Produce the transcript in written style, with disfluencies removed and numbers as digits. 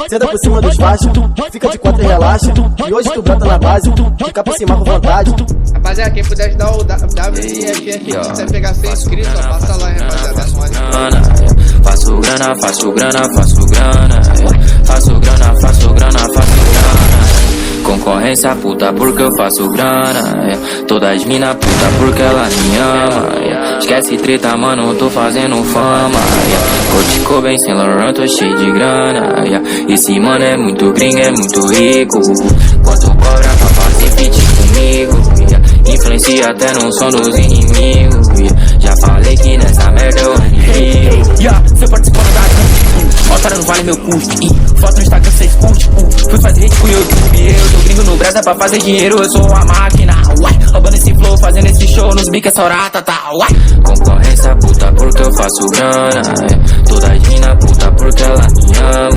Senta por cima dos baixos, fica de quatro e relaxa. E hoje tu brota na base, fica por cima com vontade. Rapaziada, quem puder ajudar o WFF, se quiser pegar 100 inscritos, ó, passa lá, rapaziada. Faço grana, faço grana, faço grana. Faço grana, faço grana, faço grana. Concorrência puta porque eu faço grana. Todas mina puta porque ela me ama. Esquece treta, mano, tô fazendo fama. Cotico bem sem Laurent, tô cheio de grana. Esse mano é muito gringo, é muito rico. Quanto cobra pra fazer feat comigo? Influencia até no som dos inimigos. Já falei que nessa merda eu rio. Cê participou da Ó, cara, não vale meu custo. Foto no Instagram, cês curte. Fui fazer hit com o YouTube. Eu tô gringo no Brasil pra fazer dinheiro. Eu sou a máquina, uai. Roubando esse flow, fazendo esse show nos biques, essa horata, tá, uai. Concorrência puta porque eu faço grana. Todas mina puta porque ela me ama.